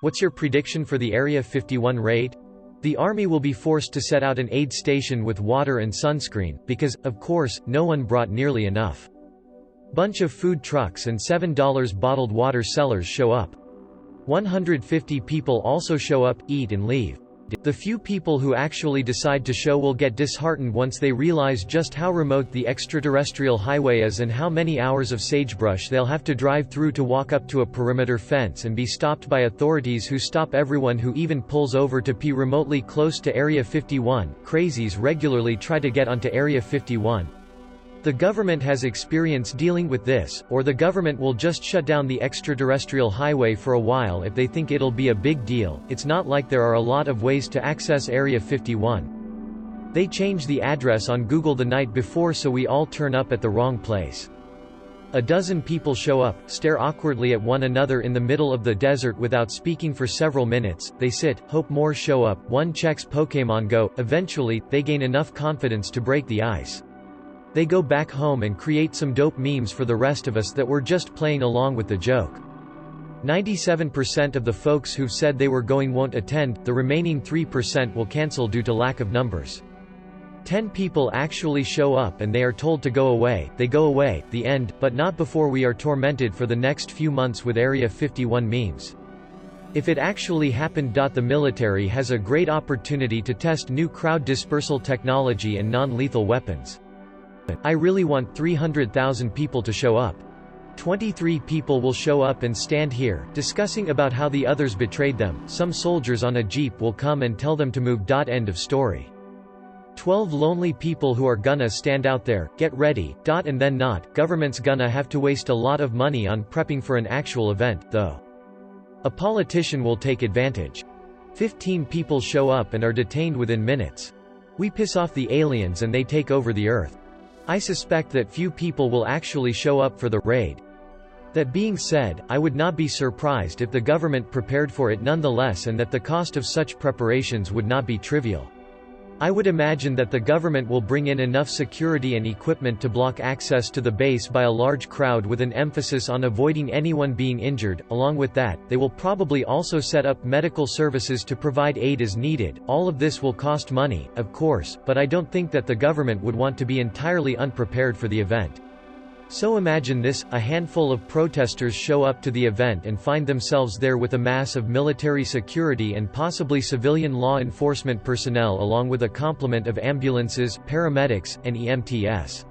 What's your prediction for the Area 51 raid? The army will be forced to set out an aid station with water and sunscreen, because, of course, no one brought nearly enough. Bunch of food trucks and $7 bottled water sellers show up. 150 people also show up, eat and leave. The few people who actually decide to show will get disheartened once they realize just how remote the extraterrestrial highway is and how many hours of sagebrush they'll have to drive through to walk up to a perimeter fence and be stopped by authorities who stop everyone who even pulls over to pee remotely close to Area 51. Crazies regularly try to get onto Area 51. The government has experience dealing with this, or the government will just shut down the extraterrestrial highway for a while if they think it'll be a big deal. It's not like there are a lot of ways to access Area 51. They change the address on Google the night before so we all turn up at the wrong place. A dozen people show up, stare awkwardly at one another in the middle of the desert without speaking for several minutes, they sit, hope more show up, one checks Pokémon Go, eventually, they gain enough confidence to break the ice. They go back home and create some dope memes for the rest of us that were just playing along with the joke. 97% of the folks who've said they were going won't attend, the remaining 3% will cancel due to lack of numbers. 10 people actually show up and they are told to go away, they go away, the end, but not before we are tormented for the next few months with Area 51 memes. If it actually happened. The military has a great opportunity to test new crowd dispersal technology and non-lethal weapons. I really want 300,000 people to show up. 23 people will show up and stand here, discussing about how the others betrayed them. Some soldiers on a jeep will come and tell them to move. End of story. 12 lonely people who are gonna stand out there, get ready. And then not. Government's gonna have to waste a lot of money on prepping for an actual event, though. A politician will take advantage. 15 people show up and are detained within minutes. We piss off the aliens and they take over the Earth. I suspect that few people will actually show up for the raid. That being said, I would not be surprised if the government prepared for it nonetheless and that the cost of such preparations would not be trivial. I would imagine that the government will bring in enough security and equipment to block access to the base by a large crowd with an emphasis on avoiding anyone being injured. Along with that, they will probably also set up medical services to provide aid as needed. All of this will cost money, of course, but I don't think that the government would want to be entirely unprepared for the event. So imagine this, a handful of protesters show up to the event and find themselves there with a mass of military security and possibly civilian law enforcement personnel along with a complement of ambulances, paramedics, and EMTs.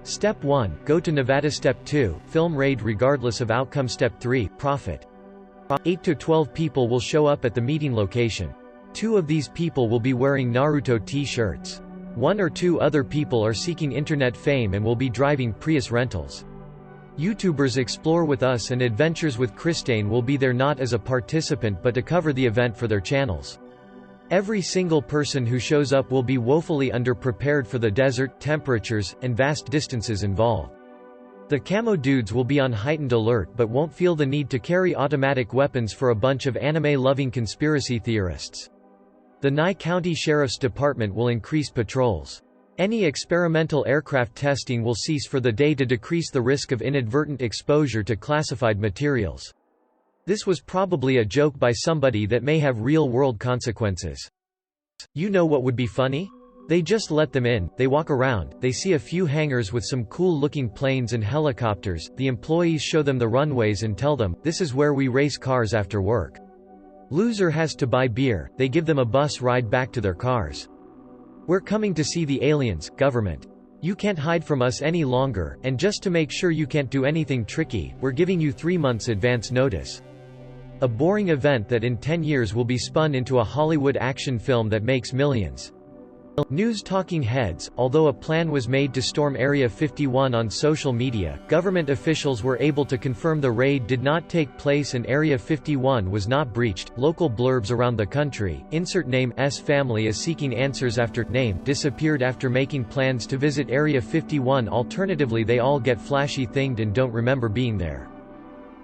Step 1, go to Nevada. Step 2, film raid regardless of outcome. Step 3, profit. 8 to 12 people will show up at the meeting location. 2 of these people will be wearing Naruto t-shirts. 1 or 2 other people are seeking internet fame and will be driving Prius rentals. YouTubers Explore with Us and Adventures with Christine will be there not as a participant but to cover the event for their channels. Every single person who shows up will be woefully underprepared for the desert, temperatures, and vast distances involved. The camo dudes will be on heightened alert but won't feel the need to carry automatic weapons for a bunch of anime-loving conspiracy theorists. The Nye County Sheriff's Department will increase patrols. Any experimental aircraft testing will cease for the day to decrease the risk of inadvertent exposure to classified materials. This was probably a joke by somebody that may have real-world consequences. You know what would be funny? They just let them in, they walk around, they see a few hangars with some cool-looking planes and helicopters, the employees show them the runways and tell them, this is where we race cars after work. Loser has to buy beer, they give them a bus ride back to their cars. We're coming to see the aliens, government. You can't hide from us any longer, and just to make sure you can't do anything tricky, we're giving you 3 months advance notice. A boring event that in 10 years will be spun into a Hollywood action film that makes millions. News talking heads. Although a plan was made to storm Area 51 on social media, government officials were able to confirm the raid did not take place and Area 51 was not breached. Local blurbs around the country, insert name S family is seeking answers after name disappeared after making plans to visit Area 51. Alternatively, they all get flashy thinged and don't remember being there.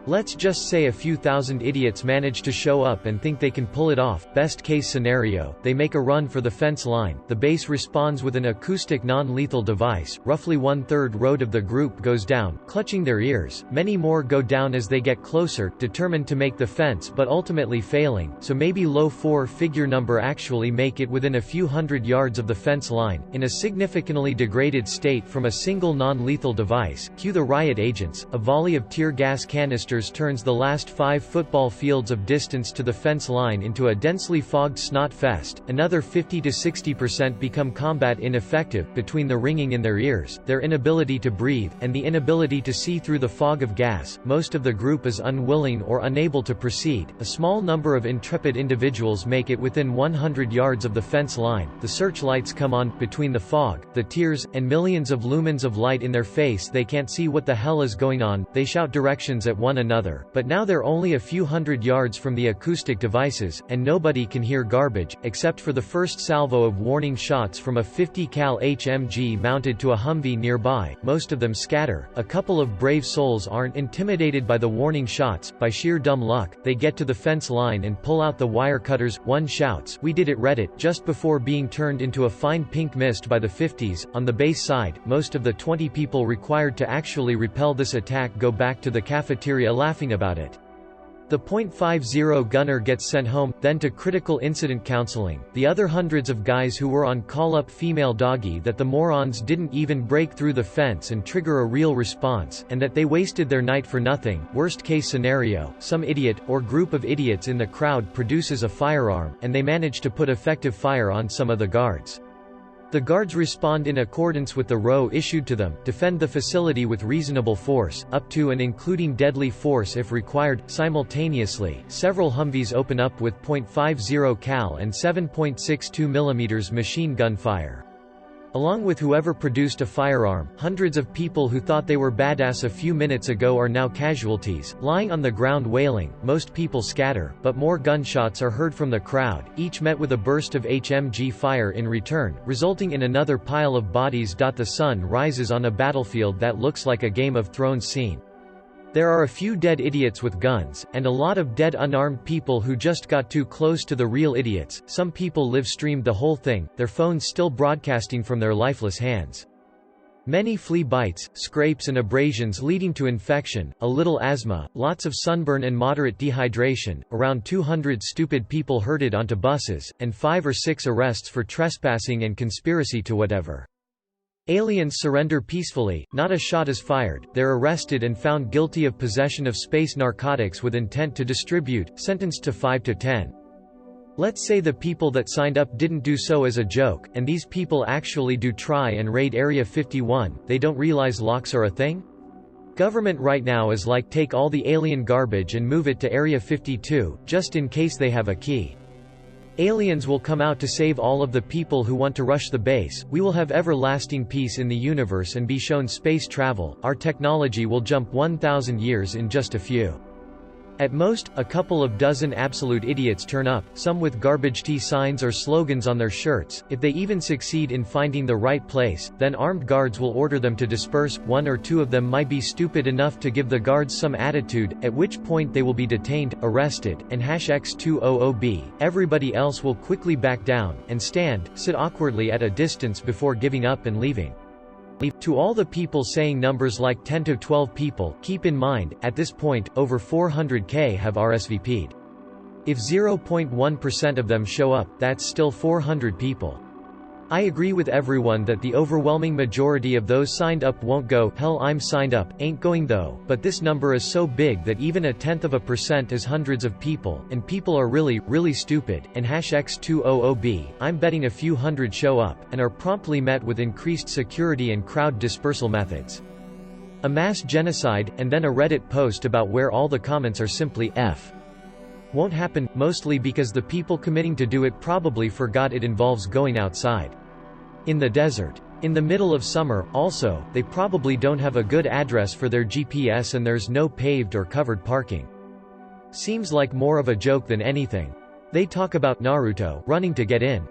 Let's just say a few thousand idiots manage to show up and think they can pull it off. Best case scenario, they make a run for the fence line. The base responds with an acoustic non-lethal device. Roughly 1/3 road of the group goes down, clutching their ears. Many more go down as they get closer, determined to make the fence but ultimately failing, so maybe low four-figure number actually make it within a few hundred yards of the fence line, in a significantly degraded state from a single non-lethal device. Cue the riot agents. A volley of tear gas canisters turns the last 5 football fields of distance to the fence line into a densely fogged snot fest. Another 50 to 60% become combat ineffective, between the ringing in their ears, their inability to breathe, and the inability to see through the fog of gas. Most of the group is unwilling or unable to proceed. A small number of intrepid individuals make it within 100 yards of the fence line. The searchlights come on, between the fog, the tears, and millions of lumens of light in their face. They can't see what the hell is going on. They shout directions at one another, but now they're only a few hundred yards from the acoustic devices, and nobody can hear garbage, except for the first salvo of warning shots from a 50 cal HMG mounted to a Humvee nearby. Most of them scatter. A couple of brave souls aren't intimidated by the warning shots. By sheer dumb luck, they get to the fence line and pull out the wire cutters. One shouts, "We did it, Reddit," just before being turned into a fine pink mist by the 50s. On the base side, most of the 20 people required to actually repel this attack go back to the cafeteria laughing about it. The .50 gunner gets sent home, then to critical incident counseling. The other hundreds of guys who were on call-up female doggy that the morons didn't even break through the fence and trigger a real response, and that they wasted their night for nothing. Worst case scenario, some idiot, or group of idiots in the crowd produces a firearm, and they manage to put effective fire on some of the guards. The guards respond in accordance with the row issued to them, defend the facility with reasonable force, up to and including deadly force if required. Simultaneously, several Humvees open up with .50 cal and 7.62 mm machine gun fire. Along with whoever produced a firearm, hundreds of people who thought they were badass a few minutes ago are now casualties, lying on the ground wailing. Most people scatter, but more gunshots are heard from the crowd, each met with a burst of HMG fire in return, resulting in another pile of bodies. The sun rises on a battlefield that looks like a Game of Thrones scene. There are a few dead idiots with guns, and a lot of dead unarmed people who just got too close to the real idiots. Some people live-streamed the whole thing, their phones still broadcasting from their lifeless hands. Many flea bites, scrapes and abrasions leading to infection, a little asthma, lots of sunburn and moderate dehydration, around 200 stupid people herded onto buses, and 5 or 6 arrests for trespassing and conspiracy to whatever. Aliens surrender peacefully, not a shot is fired. They're arrested and found guilty of possession of space narcotics with intent to distribute, sentenced to 5 to 10. Let's say the people that signed up didn't do so as a joke, and these people actually do try and raid Area 51, they don't realize locks are a thing? Government right now is like, take all the alien garbage and move it to Area 52, just in case they have a key. Aliens will come out to save all of the people who want to rush the base. We will have everlasting peace in the universe and be shown space travel. Our technology will jump 1,000 years in just a few. At most, a couple of dozen absolute idiots turn up, some with garbage tea signs or slogans on their shirts. If they even succeed in finding the right place, then armed guards will order them to disperse. 1 or 2 of them might be stupid enough to give the guards some attitude, at which point they will be detained, arrested, and #X200B. Everybody else will quickly back down, and sit awkwardly at a distance before giving up and leaving. To all the people saying numbers like 10 to 12 people, keep in mind, at this point, over 400k have RSVP'd. If 0.1% of them show up, that's still 400 people. I agree with everyone that the overwhelming majority of those signed up won't go. Hell, I'm signed up, ain't going though, but this number is so big that even 0.1% is hundreds of people, and people are really, really stupid, and #X200B, I'm betting a few hundred show up, and are promptly met with increased security and crowd dispersal methods. A mass genocide, and then a Reddit post about where all the comments are simply F. Won't happen, mostly because the people committing to do it probably forgot it involves going outside. In the desert. In the middle of summer, also, they probably don't have a good address for their GPS and there's no paved or covered parking. Seems like more of a joke than anything. They talk about Naruto running to get in.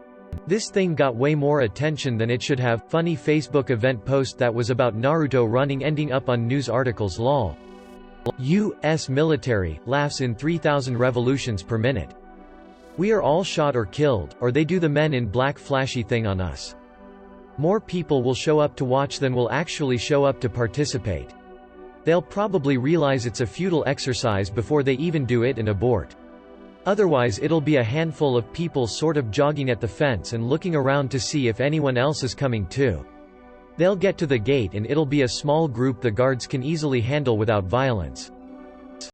This thing got way more attention than it should have. Funny Facebook event post that was about Naruto running ending up on news articles lol. U.S. military laughs in 3,000 revolutions per minute. We are all shot or killed, or they do the men in black flashy thing on us. More people will show up to watch than will actually show up to participate. They'll probably realize it's a futile exercise before they even do it and abort. Otherwise it'll be a handful of people sort of jogging at the fence and looking around to see if anyone else is coming too. They'll get to the gate and it'll be a small group the guards can easily handle without violence.